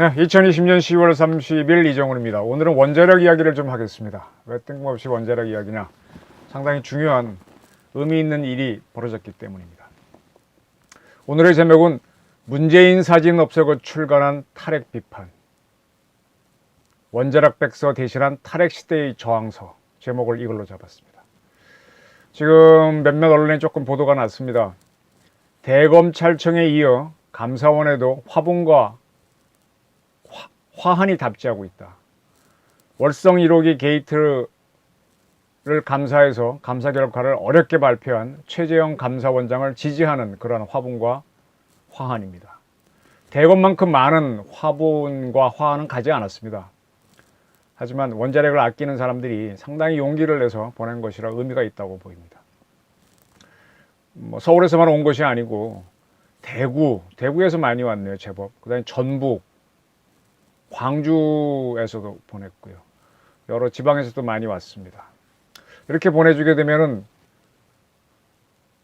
네, 2020년 10월 30일 이정훈입니다. 오늘은 원자력 이야기를 좀 하겠습니다. 왜 뜬금없이 원자력 이야기냐? 상당히 중요한 의미 있는 일이 벌어졌기 때문입니다. 오늘의 제목은 문재인 사진 없애고 출간한 탈핵 비판, 원자력 백서 대신한 탈핵 시대의 저항서, 제목을 이걸로 잡았습니다. 지금 몇몇 언론에 조금 보도가 났습니다. 대검찰청에 이어 감사원에도 화분과 화한이 답지하고 있다. 월성 1호기 게이트를 감사해서 감사 결과를 어렵게 발표한 최재형 감사원장을 지지하는 그러한 화분과 화한입니다. 대검만큼 많은 화분과 화한은 가지 않았습니다. 하지만 원자력을 아끼는 사람들이 상당히 용기를 내서 보낸 것이라 의미가 있다고 보입니다. 서울에서만 온 것이 아니고 대구에서 많이 왔네요, 제법. 그 다음에 전북, 광주에서도 보냈고요. 여러 지방에서도 많이 왔습니다. 이렇게 보내주게 되면은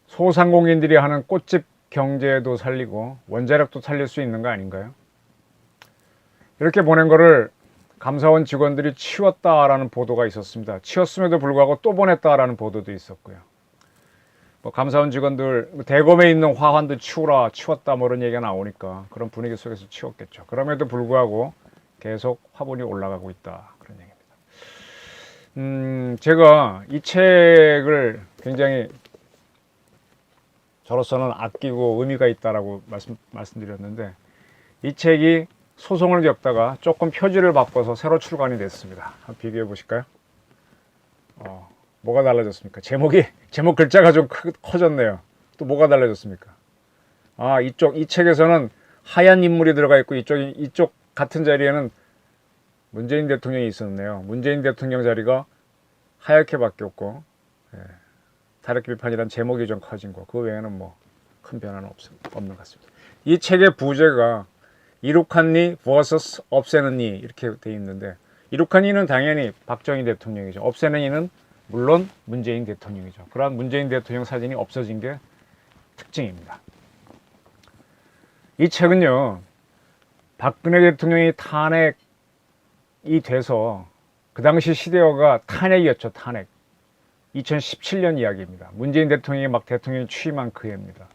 소상공인들이 하는 꽃집 경제도 살리고 원자력도 살릴 수 있는 거 아닌가요? 이렇게 보낸 거를 감사원 직원들이 치웠다라는 보도가 있었습니다. 치웠음에도 불구하고 또 보냈다라는 보도도 있었고요. 감사원 직원들 대검에 있는 화환도 치웠다 뭐 이런 얘기가 나오니까 그런 분위기 속에서 치웠겠죠. 그럼에도 불구하고 계속 화분이 올라가고 있다, 그런 얘기입니다. 제가 이 책을 굉장히 저로서는 아끼고 의미가 있다라고 말씀드렸는데, 이 책이 소송을 겪다가 조금 표지를 바꿔서 새로 출간이 됐습니다. 한번 비교해 보실까요? 뭐가 달라졌습니까? 제목 글자가 좀 커졌네요. 또 뭐가 달라졌습니까? 이 책에서는 하얀 인물이 들어가 있고 이쪽 같은 자리에는 문재인 대통령이 있었네요. 문재인 대통령 자리가 하얗게 바뀌었고, 탈핵 비판이란 제목이 좀 커진 거. 그 외에는 뭐 큰 변화는 없는 것 같습니다. 이 책의 부제가 이룩한 니 vs 없애는 니 이렇게 돼 있는데, 이룩한 니는 당연히 박정희 대통령이죠. 없애는 니는 물론 문재인 대통령이죠. 그러한 문재인 대통령 사진이 없어진 게 특징입니다. 이 책은요, 박근혜 대통령이 탄핵이 돼서 그 당시 시대어가 탄핵이었죠. 탄핵. 2017년 이야기입니다. 문재인 대통령이 막 대통령이 취임한 그 해입니다.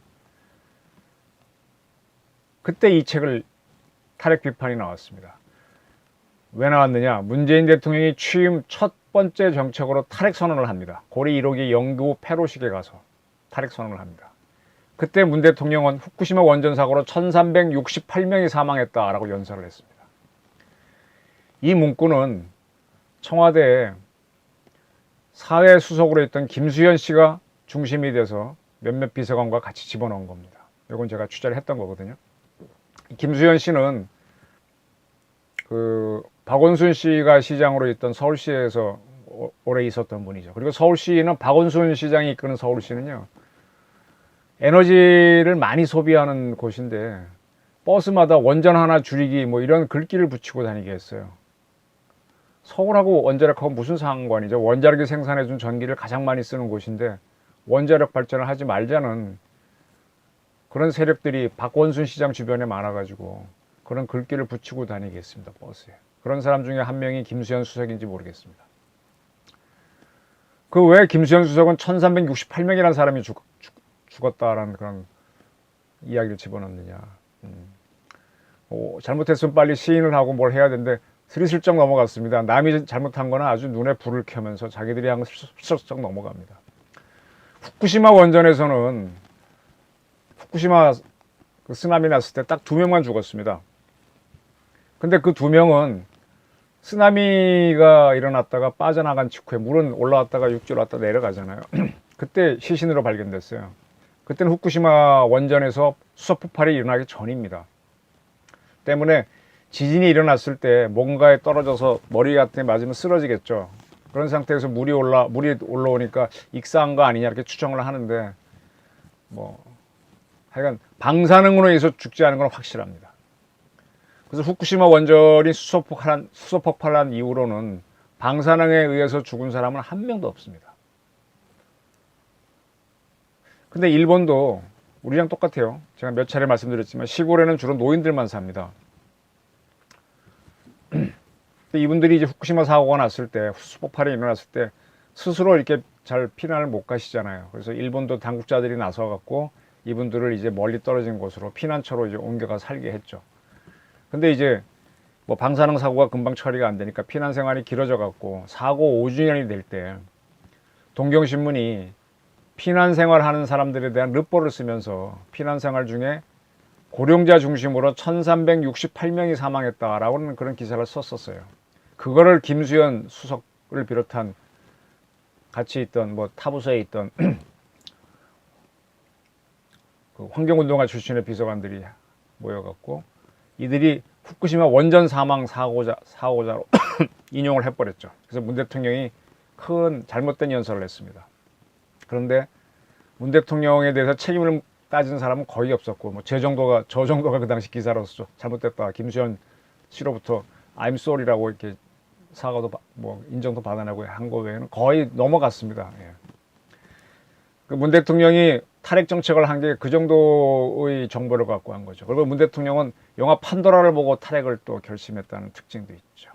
그때 이 책을 탈핵 비판이 나왔습니다. 왜 나왔느냐? 문재인 대통령이 취임 첫 번째 정책으로 탈핵 선언을 합니다. 고리 1호기 영구 폐로식에 가서 탈핵 선언을 합니다. 그때 문 대통령은 후쿠시마 원전 사고로 1368명이 사망했다라고 연설을 했습니다. 이 문구는 청와대에 사회수석으로 있던 김수현 씨가 중심이 돼서 몇몇 비서관과 같이 집어넣은 겁니다. 이건 제가 취재를 했던 거거든요. 김수현 씨는 박원순 씨가 시장으로 있던 서울시에서 오래 있었던 분이죠. 그리고 서울시는 박원순 시장이 이끄는 서울시는요, 에너지를 많이 소비하는 곳인데 버스마다 원전 하나 줄이기 뭐 이런 글귀를 붙이고 다니게 했어요. 서울하고 원자력하고 무슨 상관이죠? 원자력이 생산해준 전기를 가장 많이 쓰는 곳인데 원자력 발전을 하지 말자는 그런 세력들이 박원순 시장 주변에 많아가지고 그런 글귀를 붙이고 다니게 했습니다. 버스에. 그런 사람 중에 한 명이 김수현 수석인지 모르겠습니다. 그 왜 김수현 수석은 1368명이라는 사람이 죽었다라는 그런 이야기를 집어넣느냐. 잘못했으면 빨리 시인을 하고 뭘 해야 되는데 스리슬쩍 넘어갔습니다. 남이 잘못한 거는 아주 눈에 불을 켜면서 자기들이 한 거 슬쩍 넘어갑니다. 후쿠시마 원전에서는 후쿠시마 그 쓰나미 났을 때 딱 2명만 죽었습니다. 근데 그 2명은 쓰나미가 일어났다가 빠져나간 직후에 물은 올라왔다가 육지로 왔다 내려가잖아요. 그때 시신으로 발견됐어요. 그때는 후쿠시마 원전에서 수소 폭발이 일어나기 전입니다. 때문에 지진이 일어났을 때 뭔가에 떨어져서 머리 같은 데 맞으면 쓰러지겠죠. 그런 상태에서 물이 올라오니까 익사한 거 아니냐 이렇게 추정을 하는데, 하여간 방사능으로 인해서 죽지 않은 건 확실합니다. 그래서 후쿠시마 원전이 수소 폭발한 이후로는 방사능에 의해서 죽은 사람은 한 명도 없습니다. 근데 일본도 우리랑 똑같아요. 제가 몇 차례 말씀드렸지만 시골에는 주로 노인들만 삽니다. 이분들이 이제 후쿠시마 사고가 났을 때, 수폭발이 일어났을 때 스스로 이렇게 잘 피난을 못 가시잖아요. 그래서 일본도 당국자들이 나서 갖고 이분들을 이제 멀리 떨어진 곳으로 피난처로 이제 옮겨가 살게 했죠. 근데 이제 뭐 방사능 사고가 금방 처리가 안 되니까 피난 생활이 길어져 갖고 사고 5주년이 될 때 동경신문이 피난 생활하는 사람들에 대한 르포를 쓰면서 피난 생활 중에 고령자 중심으로 1368명이 사망했다라고는 그런 기사를 썼었어요. 그거를 김수현 수석을 비롯한 같이 있던 뭐 타부서에 있던 그 환경운동가 출신의 비서관들이 모여갖고 이들이 후쿠시마 원전 사망 사고자로 인용을 해버렸죠. 그래서 문 대통령이 큰 잘못된 연설을 했습니다. 그런데 문 대통령에 대해서 책임을 따진 사람은 거의 없었고, 뭐 저 정도가 그 당시 기사로서 잘못됐다. 김수현 씨로부터 I'm sorry라고 이렇게 사과도 뭐 인정도 받아내고 한 거 외에는 거의 넘어갔습니다. 예. 그 문 대통령이 탈핵 정책을 한 게 그 정도의 정보를 갖고 한 거죠. 그리고 문 대통령은 영화 판도라를 보고 탈핵을 또 결심했다는 특징도 있죠.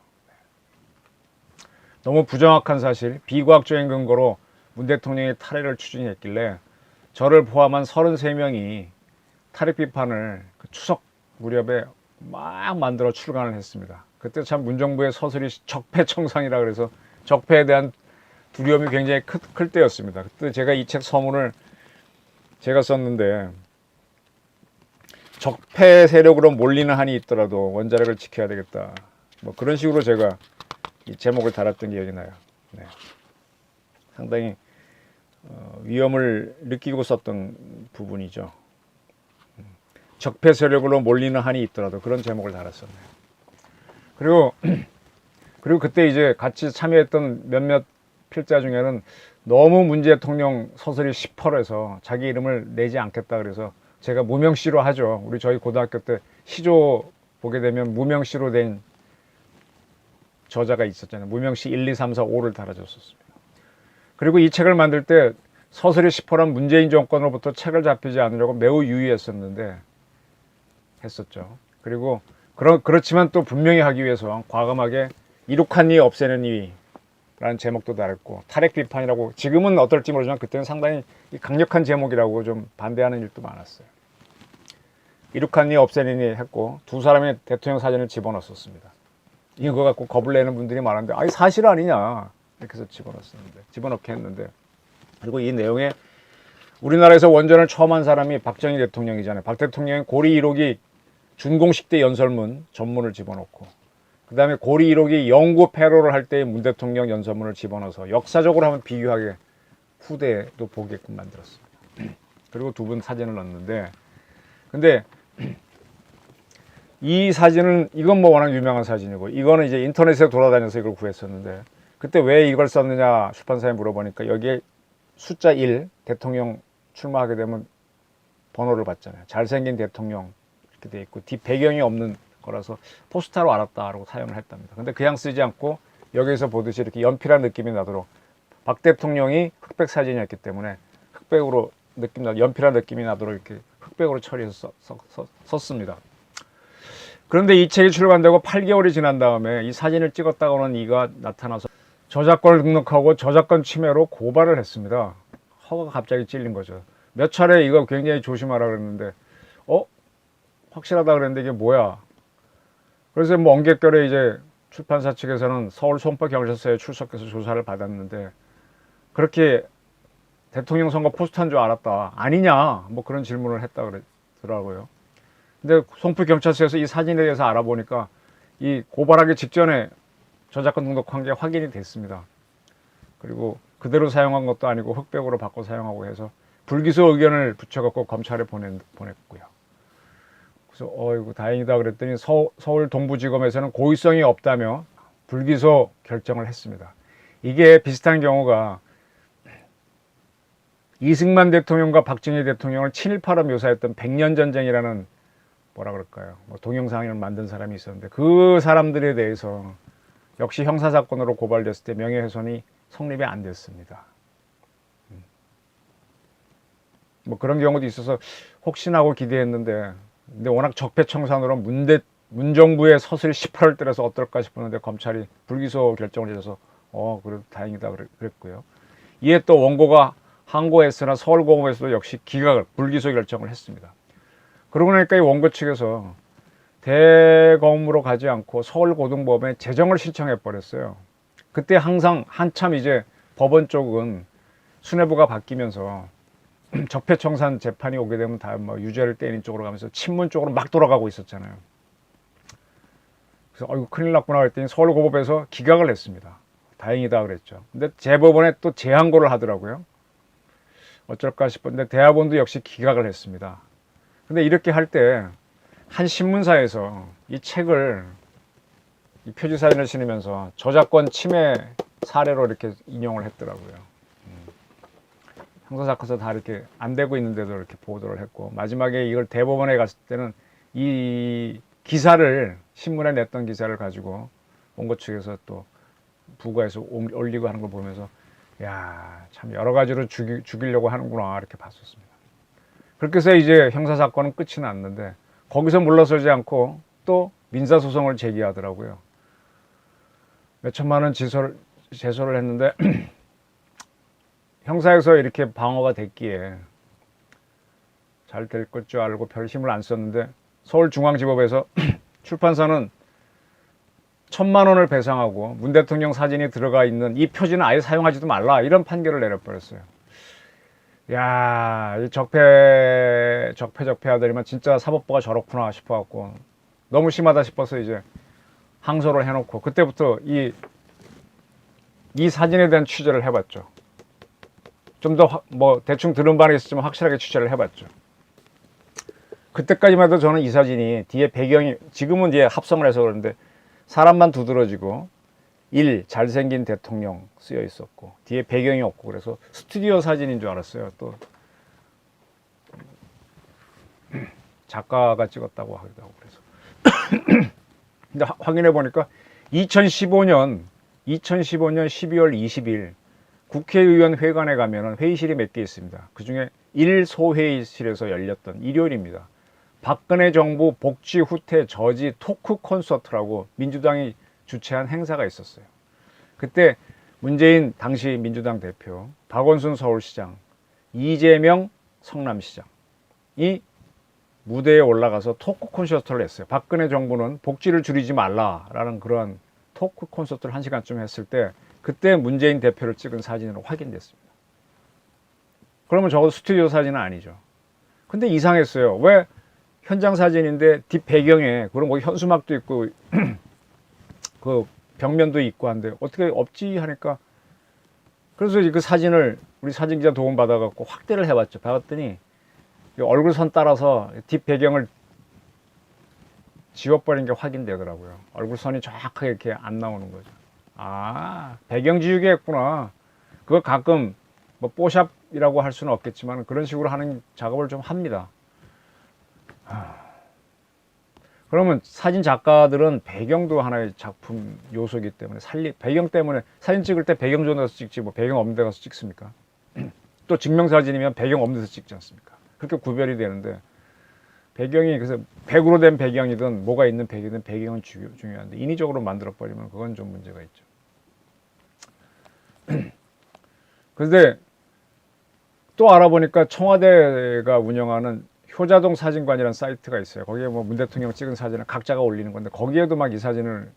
너무 부정확한 사실, 비과학적인 근거로 문 대통령이 탈핵을 추진했길래 저를 포함한 33명이 탈핵 비판을 그 추석 무렵에 막 만들어 출간을 했습니다. 그때 참 문정부의 서술이 적폐청산이라 그래서 적폐에 대한 두려움이 굉장히 클 때였습니다. 그때 제가 이 책 서문을 제가 썼는데, 적폐 세력으로 몰리는 한이 있더라도 원자력을 지켜야 되겠다. 뭐 그런 식으로 제가 이 제목을 달았던 기억이 나요. 네. 상당히 위험을 느끼고 썼던 부분이죠. 적폐 세력으로 몰리는 한이 있더라도 그런 제목을 달았었네요. 그리고 그때 이제 같이 참여했던 몇몇 필자 중에는 너무 문 대통령 서술이 시퍼래서 자기 이름을 내지 않겠다 그래서 제가 무명시로 하죠. 저희 고등학교 때 시조 보게 되면 무명시로 된 저자가 있었잖아요. 무명시 1, 2, 3, 4, 5를 달아줬었습니다. 그리고 이 책을 만들 때 서술이 시퍼란 문재인 정권으로부터 책을 잡히지 않으려고 매우 유의했었는데 했었죠. 그리고 그렇지만 또 분명히 하기 위해서 과감하게 이룩한 이 없애는 이 라는 제목도 달았고, 탈핵 비판이라고 지금은 어떨지 모르지만 그때는 상당히 강력한 제목이라고 좀 반대하는 일도 많았어요. 이룩한 이 없애는 이 했고, 두 사람의 대통령 사진을 집어넣었습니다. 이거 갖고 겁을 내는 분들이 많은데 아니 사실 아니냐 이렇게 해서 집어넣게 했는데, 그리고 이 내용에 우리나라에서 원전을 처음 한 사람이 박정희 대통령이잖아요. 박 대통령이 고리 1호기 준공식 때 연설문 전문을 집어넣고, 그 다음에 고리 1호기 영구 폐로를 할 때의 문 대통령 연설문을 집어넣어서 역사적으로 한번 비교하게 후대도 보게끔 만들었습니다. 그리고 두 분 사진을 넣었는데, 근데 이 사진은 이건 뭐 워낙 유명한 사진이고, 이거는 이제 인터넷에 돌아다녀서 이걸 구했었는데, 그때 왜 이걸 썼느냐 출판사에 물어보니까 여기에 숫자 1 대통령 출마하게 되면 번호를 받잖아요. 잘생긴 대통령 이렇게 돼 있고 뒷 배경이 없는 거라서 포스타로 알았다라고 사용을 했답니다. 근데 그냥 쓰지 않고 여기서 보듯이 이렇게 연필한 느낌이 나도록, 박 대통령이 흑백 사진이었기 때문에 흑백으로 연필한 느낌이 나도록 이렇게 흑백으로 처리해서 썼습니다. 그런데 이 책이 출간되고 8개월이 지난 다음에 이 사진을 찍었다고는 이가 나타나서 저작권을 등록하고 저작권 침해로 고발을 했습니다. 허가가 갑자기 찔린 거죠. 몇 차례 이거 굉장히 조심하라 그랬는데 확실하다 그랬는데 이게 뭐야. 그래서 뭐 엉겹결에 이제 출판사 측에서는 서울 송파경찰서에 출석해서 조사를 받았는데, 그렇게 대통령 선거 포스터인 줄 알았다, 아니냐 뭐 그런 질문을 했다 그러더라고요. 근데 송파경찰서에서 이 사진에 대해서 알아보니까 이 고발하기 직전에 저작권 등록한 게 확인이 됐습니다. 그리고 그대로 사용한 것도 아니고 흑백으로 바꿔 사용하고 해서 불기소 의견을 붙여갖고 검찰에 보냈고요. 그래서 어이구 다행이다 그랬더니 서울 동부지검에서는 고의성이 없다며 불기소 결정을 했습니다. 이게 비슷한 경우가 이승만 대통령과 박정희 대통령을 친일파로 묘사했던 백년 전쟁이라는 뭐라 그럴까요? 뭐 동영상을 만든 사람이 있었는데, 그 사람들에 대해서 역시 형사사건으로 고발됐을 때 명예훼손이 성립이 안 됐습니다. 뭐 그런 경우도 있어서 혹시나 하고 기대했는데, 근데 워낙 적폐청산으로 문 문정부의 서슬 18을 때려서 어떨까 싶었는데 검찰이 불기소 결정을 내려서 그래도 다행이다 그랬고요. 이에 또 원고가 항고했으나 서울고법에서도 역시 기각을 불기소 결정을 했습니다. 그러고 나니까 이 원고 측에서 대검으로 가지 않고 서울고등법원에 재정을 신청해 버렸어요. 그때 한참 이제 법원 쪽은 수뇌부가 바뀌면서 적폐청산 재판이 오게 되면 다 뭐 유죄를 떼는 쪽으로 가면서 친문 쪽으로 막 돌아가고 있었잖아요. 그래서 아이고 큰일 났구나 그랬더니 서울고법에서 기각을 했습니다. 다행이다 그랬죠. 근데 재법원에 또 재항고를 하더라고요. 어쩔까 싶었는데 대법원도 역시 기각을 했습니다. 근데 이렇게 할 때 한 신문사에서 이 책을 이 표지사진을 신으면서 저작권 침해 사례로 이렇게 인용을 했더라고요. 형사사건에서 다 이렇게 안 되고 있는데도 이렇게 보도를 했고, 마지막에 이걸 대법원에 갔을 때는 이 기사를, 신문에 냈던 기사를 가지고 원고 측에서 또 부고에서 올리고 하는 걸 보면서 야, 참 여러 가지로 죽이려고 하는구나 이렇게 봤었습니다. 그렇게 해서 이제 형사사건은 끝이 났는데 거기서 물러서지 않고 또 민사소송을 제기하더라고요. 몇 천만 원 제소를 했는데 형사에서 이렇게 방어가 됐기에 잘 될 것 줄 알고 별 힘을 안 썼는데 서울중앙지법에서 출판사는 1,000만 원을 배상하고 문 대통령 사진이 들어가 있는 이 표지는 아예 사용하지도 말라 이런 판결을 내려버렸어요. 야, 이 적폐 하더니만 진짜 사법부가 저렇구나 싶어갖고 너무 심하다 싶어서 이제 항소를 해놓고 그때부터 이 사진에 대한 취재를 해봤죠. 좀 더 뭐 대충 들은 바는 있었지만 확실하게 취재를 해봤죠. 그때까지만 해도 저는 이 사진이 뒤에 배경이, 지금은 이제 합성을 해서 그러는데 사람만 두드러지고 잘생긴 대통령 쓰여 있었고 뒤에 배경이 없고 그래서 스튜디오 사진인 줄 알았어요. 또 작가가 찍었다고 하기도 하고 그래서 근데 확인해 보니까 2015년 12월 20일 국회의원 회관에 가면은 회의실이 몇 개 있습니다. 그 중에 1소회의실에서 열렸던 일요일입니다. 박근혜 정부 복지 후퇴 저지 토크 콘서트라고 민주당이 주최한 행사가 있었어요. 그때 문재인 당시 민주당 대표, 박원순 서울시장, 이재명 성남시장이 무대에 올라가서 토크 콘서트를 했어요. 박근혜 정부는 복지를 줄이지 말라라는 그런 토크 콘서트를 1시간쯤 했을 때 그때 문재인 대표를 찍은 사진으로 확인됐습니다. 그러면 적어도 스튜디오 사진은 아니죠. 근데 이상했어요. 왜 현장 사진인데 뒷 배경에 그런 뭐 현수막도 있고 그 벽면도 있고 한데 어떻게 없지 하니까 그래서 그 사진을 우리 사진기자 도움 받아갖고 확대를 해봤죠. 봤더니 얼굴선 따라서 뒷 배경을 지워버린 게 확인되더라고요. 얼굴선이 정확하게 이렇게 안 나오는 거죠. 아, 배경 지우기 했구나. 그거 가끔 뭐 뽀샵이라고 할 수는 없겠지만 그런 식으로 하는 작업을 좀 합니다. 그러면 사진 작가들은 배경도 하나의 작품 요소이기 때문에 배경 때문에 사진 찍을 때 배경 좋은 데서 찍지 뭐 배경 없는 데 가서 찍습니까? 또 증명사진이면 배경 없는 데서 찍지 않습니까? 그렇게 구별이 되는데 배경이 그래서 100으로 된 배경이든 뭐가 있는 배경이든 배경은 중요한데 인위적으로 만들어 버리면 그건 좀 문제가 있죠. 그런데 또 알아보니까 청와대가 운영하는 효자동 사진관이라는 사이트가 있어요. 거기에 뭐 문 대통령 찍은 사진을 각자가 올리는 건데 거기에도 막 이 사진을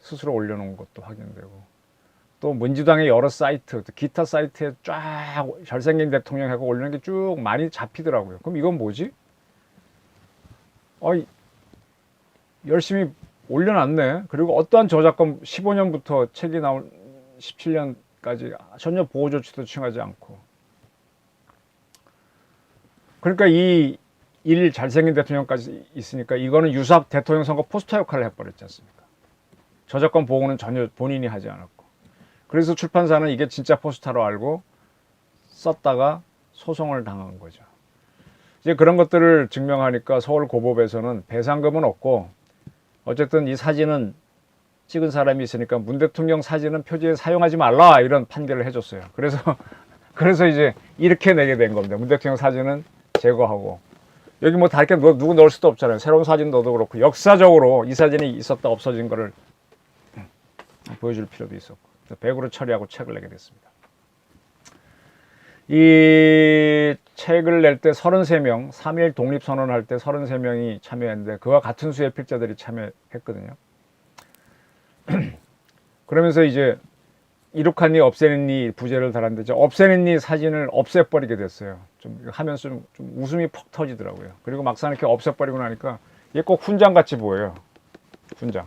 스스로 올려놓은 것도 확인되고 또 민주당의 여러 사이트, 기타 사이트에 쫙 잘생긴 대통령 하고 올리는 게 쭉 많이 잡히더라고요. 그럼 이건 뭐지? 열심히 올려놨네. 그리고 어떠한 저작권 15년부터 책이 나온 17년까지 전혀 보호 조치도 취하지 않고 그러니까 이 잘생긴 대통령까지 있으니까 이거는 유사 대통령 선거 포스터 역할을 해버렸지 않습니까? 저작권 보호는 전혀 본인이 하지 않았고 그래서 출판사는 이게 진짜 포스터로 알고 썼다가 소송을 당한 거죠. 이제 그런 것들을 증명하니까 서울고법에서는 배상금은 없고 어쨌든 이 사진은 찍은 사람이 있으니까 문 대통령 사진은 표지에 사용하지 말라 이런 판결을 해줬어요. 그래서 이제 이렇게 내게 된 겁니다. 문 대통령 사진은 제거하고 여기 뭐 다르게 누구 넣을 수도 없잖아요. 새로운 사진 넣어도 그렇고 역사적으로 이 사진이 있었다 없어진 거를 보여줄 필요도 있었고 100으로 처리하고 책을 내게 됐습니다. 이 책을 낼 때 33명, 3.1 독립선언을 할 때 33명이 참여했는데 그와 같은 수의 필자들이 참여했거든요. 그러면서 이제 이룩하니 없애니 부제를 달았는데 저 없애니 사진을 없애버리게 됐어요. 좀 하면서 좀 웃음이 퍽 터지더라고요. 그리고 막상 이렇게 없애버리고 나니까 이게 꼭 훈장같이 보여요. 훈장.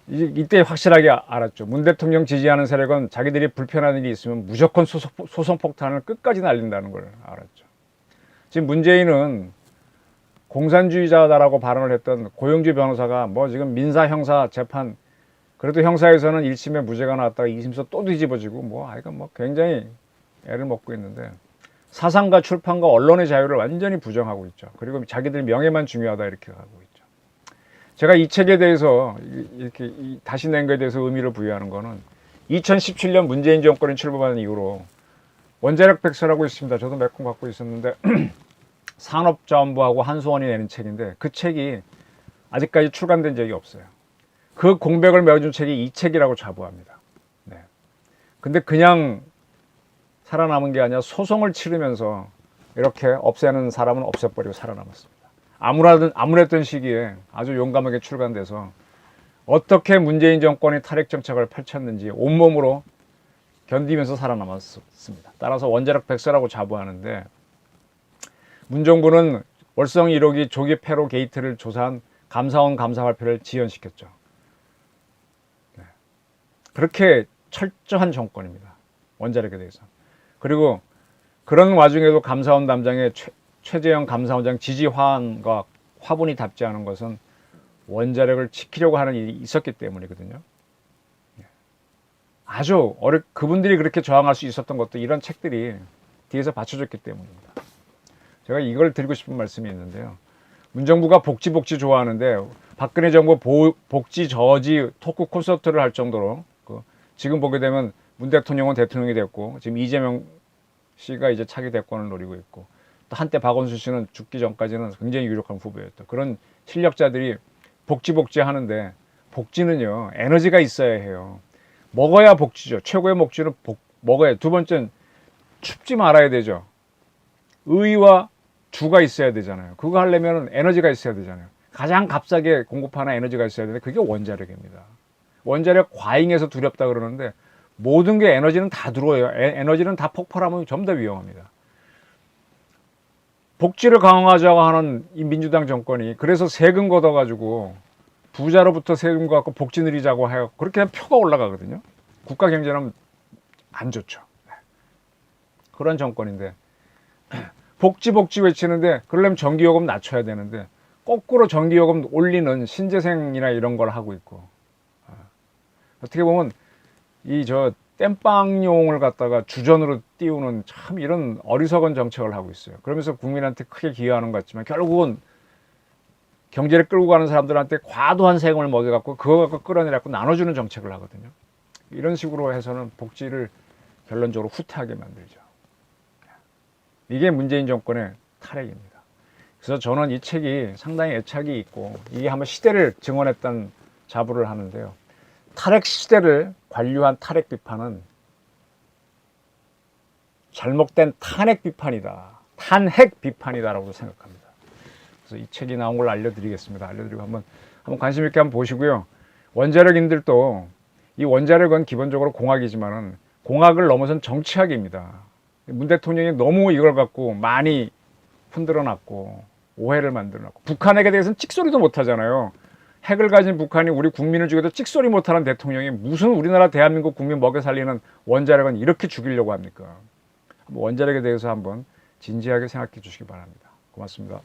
이때 확실하게 알았죠. 문 대통령 지지하는 세력은 자기들이 불편한 일이 있으면 무조건 소송폭탄을 끝까지 날린다는 걸 알았죠. 지금 문재인은 공산주의자다라고 발언을 했던 고영주 변호사가 뭐 지금 민사 형사 재판 그래도 형사에서는 1심에 무죄가 나왔다가 2심에서 또 뒤집어지고 뭐 아이가 뭐 굉장히 애를 먹고 있는데 사상과 출판과 언론의 자유를 완전히 부정하고 있죠. 그리고 자기들 명예만 중요하다 이렇게 하고 있죠. 제가 이 책에 대해서 이렇게 다시 낸 거에 대해서 의미를 부여하는 거는 2017년 문재인 정권이 출범한 이후로 원자력 백서라고 있습니다. 저도 몇 권 갖고 있었는데 산업자원부하고 한수원이 내는 책인데 그 책이 아직까지 출간된 적이 없어요. 그 공백을 메워준 책이 이 책이라고 자부합니다. 네. 근데 그냥 살아남은 게 아니라 소송을 치르면서 이렇게 없애는 사람은 없애버리고 살아남았습니다. 암울했던 시기에 아주 용감하게 출간돼서 어떻게 문재인 정권이 탈핵 정책을 펼쳤는지 온몸으로 견디면서 살아남았습니다. 따라서 원자력 백서라고 자부하는데 문정부는 월성 1호기 조기 폐로 게이트를 조사한 감사원 감사 발표를 지연시켰죠. 네. 그렇게 철저한 정권입니다. 원자력에 대해서. 그리고 그런 와중에도 감사원 담당의 최재형 감사원장 지지 화환과 화분이 닿지 않은 것은 원자력을 지키려고 하는 일이 있었기 때문이거든요. 아주 그분들이 그렇게 저항할 수 있었던 것도 이런 책들이 뒤에서 받쳐줬기 때문입니다. 제가 이걸 드리고 싶은 말씀이 있는데요. 문정부가 복지 좋아하는데 박근혜 정부 복지 저지 토크 콘서트를 할 정도로 지금 보게 되면 문 대통령은 대통령이 됐고 지금 이재명 씨가 이제 차기 대권을 노리고 있고 또 한때 박원순 씨는 죽기 전까지는 굉장히 유력한 후보였다. 그런 실력자들이 복지 하는데 복지는요 에너지가 있어야 해요. 먹어야 복지죠. 최고의 복지는 먹어야. 두 번째는 춥지 말아야 되죠. 의와 주가 있어야 되잖아요. 그거 하려면 에너지가 있어야 되잖아요. 가장 값싸게 공급하는 에너지가 있어야 되는데 그게 원자력입니다. 원자력 과잉해서 두렵다 그러는데 모든 게 에너지는 다 들어와요. 에너지는 다 폭발하면 전부 다 위험합니다. 복지를 강화하자고 하는 이 민주당 정권이 그래서 세금 걷어가지고 부자로부터 세금 갖고 복지 늘리자고 해요. 그렇게 하면 표가 올라가거든요. 국가 경제는 안 좋죠. 그런 정권인데 복지 외치는데 그러려면 전기요금 낮춰야 되는데 거꾸로 전기요금 올리는 신재생이나 이런 걸 하고 있고 어떻게 보면 땜빵용을 갖다가 주전으로 띄우는 참 이런 어리석은 정책을 하고 있어요. 그러면서 국민한테 크게 기여하는 것 같지만 결국은 경제를 끌고 가는 사람들한테 과도한 세금을 먹여갖고 그거 갖고 끌어내려고 나눠주는 정책을 하거든요. 이런 식으로 해서는 복지를 결론적으로 후퇴하게 만들죠. 이게 문재인 정권의 탈핵입니다. 그래서 저는 이 책이 상당히 애착이 있고 이게 한번 시대를 증언했다는 자부를 하는데요. 탈핵 시대를 관료한 탈핵 비판은 잘못된 탄핵 비판이다. 탄핵 비판이다라고 생각합니다. 그래서 이 책이 나온 걸 알려드리겠습니다. 알려드리고 한번 관심 있게 한번 보시고요. 원자력인들도 이 원자력은 기본적으로 공학이지만은 공학을 넘어선 정치학입니다. 문 대통령이 너무 이걸 갖고 많이 흔들어 놨고 오해를 만들어 놨고 북한에게 대해서는 찍소리도 못 하잖아요. 핵을 가진 북한이 우리 국민을 죽여도 찍소리 못하는 대통령이 무슨 우리나라 대한민국 국민 먹여 살리는 원자력은 이렇게 죽이려고 합니까? 원자력에 대해서 한번 진지하게 생각해 주시기 바랍니다. 고맙습니다.